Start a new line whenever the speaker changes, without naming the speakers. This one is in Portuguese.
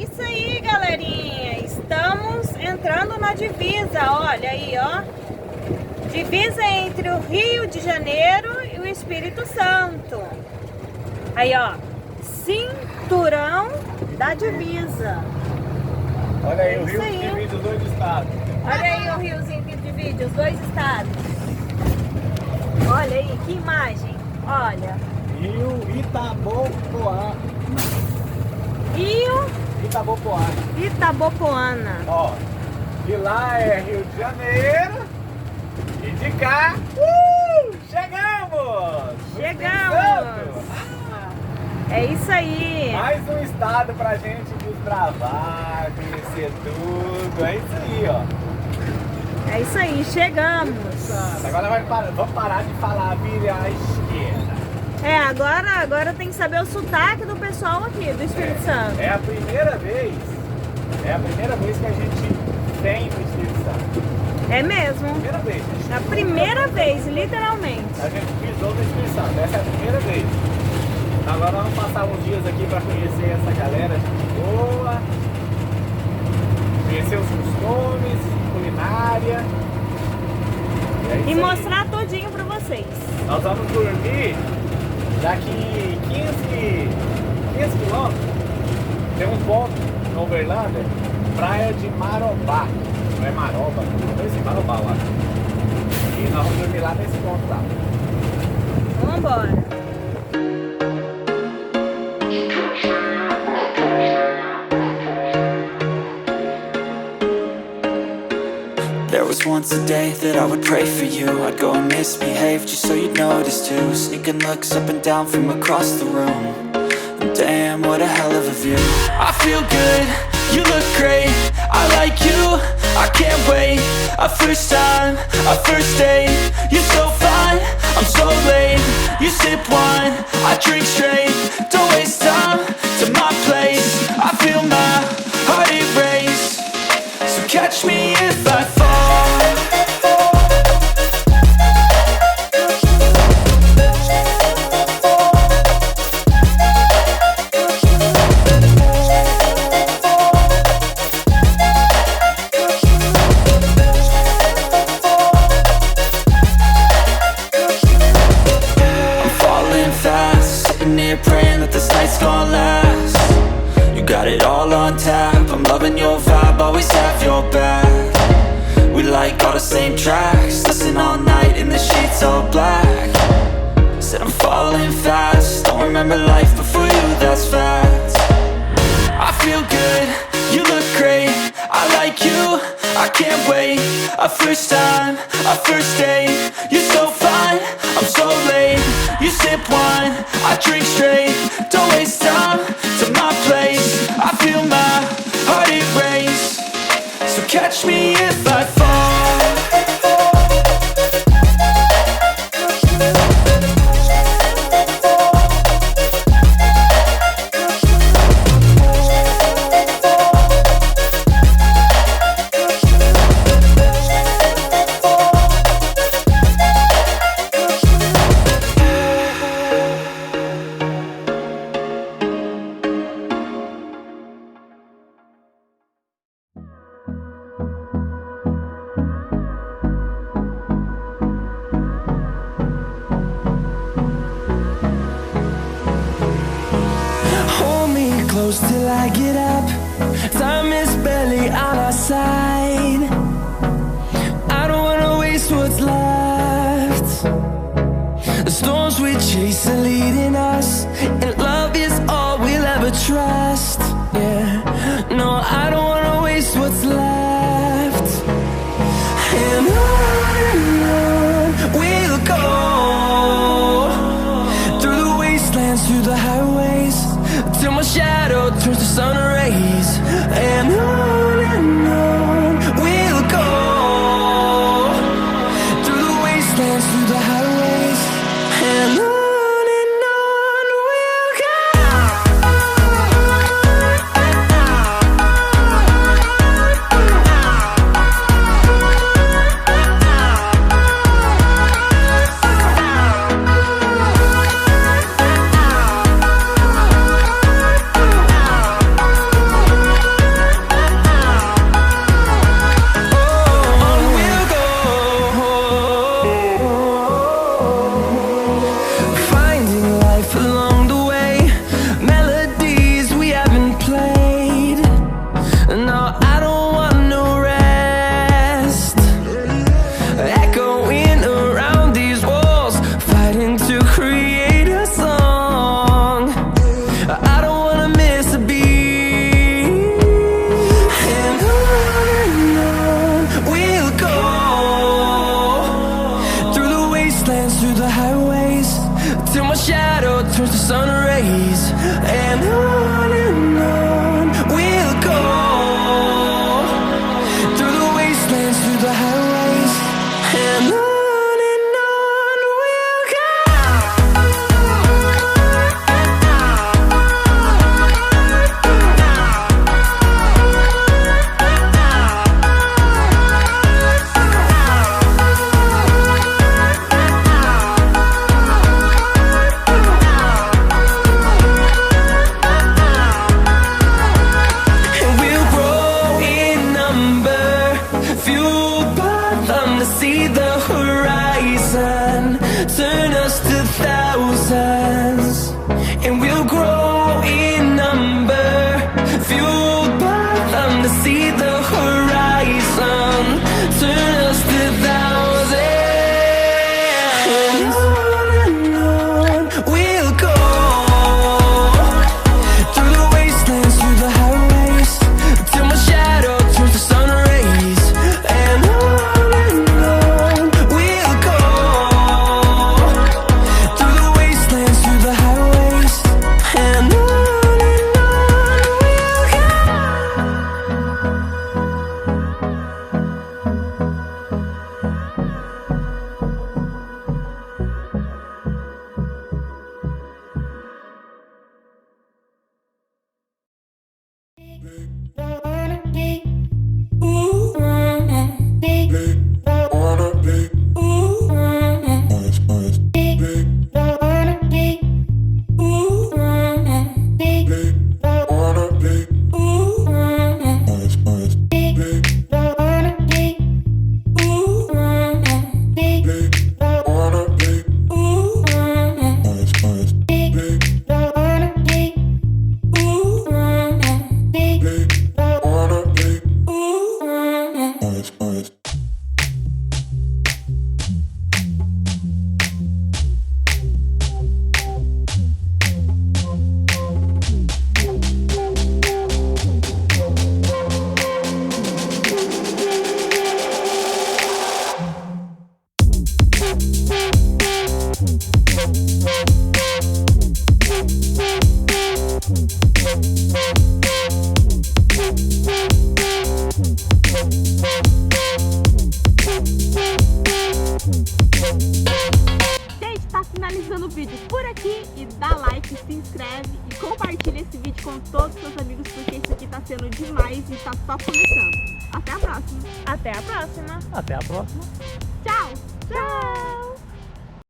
isso aí, galerinha. Estamos entrando na divisa, olha aí, ó. Divisa entre o Rio de Janeiro e o Espírito Santo. Aí, ó. Cinturão da divisa.
Olha aí, o rio que divide os dois estados.
Olha aí o riozinho que divide os dois estados. Olha aí, que imagem. Olha.
Rio Itabopoá.
Rio
Itabopoá.
Itabopoana.
Ó, de lá é Rio de Janeiro. E de cá, chegamos!
Chegamos! É isso aí!
Mais um estado pra gente desbravar, conhecer tudo. É isso aí, ó.
É isso aí, chegamos!
Agora vamos parar de falar vira à esquerda.
É, agora tem que saber o sotaque do pessoal aqui, do Espírito Santo.
É a primeira vez que a gente vem no Espírito Santo.
É mesmo.
Primeira vez.
A primeira vez, literalmente.
A gente pisou no Espírito Santo, essa é a primeira vez. Agora vamos passar uns dias aqui para conhecer essa galera de boa, conhecer os costumes, culinária.
E mostrar todinho para vocês.
Nós vamos dormir daqui 15 quilômetros. Tem um ponto na Uberlândia, praia de Marobá. Não é Maroba, não é esse Marobá lá. E nós vamos dormir lá nesse ponto lá.
Vamos embora.
There was once a day that I would pray for you. I'd go and misbehave just so you'd notice too. Sneaking looks up and down from across the room. And damn, what a hell of a view. I feel good, you look great, I like you, I can't wait. A first time, a first date. You're so fine, I'm so late. You sip wine, I drink straight. Don't waste time to my place. I feel my heart erase. So catch me if I fall. Praying that this night's gonna last. You got it all on tap, I'm loving your vibe, always have your back. We like all the same tracks, listen all night in the sheets all black. Said I'm falling fast, don't remember life before you, that's facts. I feel good, you look great, I like you, I can't wait. A first time, a first date. You're so fine, I'm so late. You sip wine, I drink straight. Don't waste time to my place. I feel my heart erase. So catch me if I fall.
Close till I get up. Time is barely on our side. I don't wanna waste what's left. The storms we chase are leading us, and love is all we'll ever trust. Yeah, no, I don't wanna waste what's left. And on we'll go, through the wastelands, through the highways, till my shadow turns to sun rays.
Finalizando o vídeo por aqui e dá like, se inscreve e compartilha esse vídeo com todos os seus amigos porque isso aqui tá sendo demais e tá só começando. Até a próxima.
Até a próxima.
Até a próxima.
Tchau.
Tchau.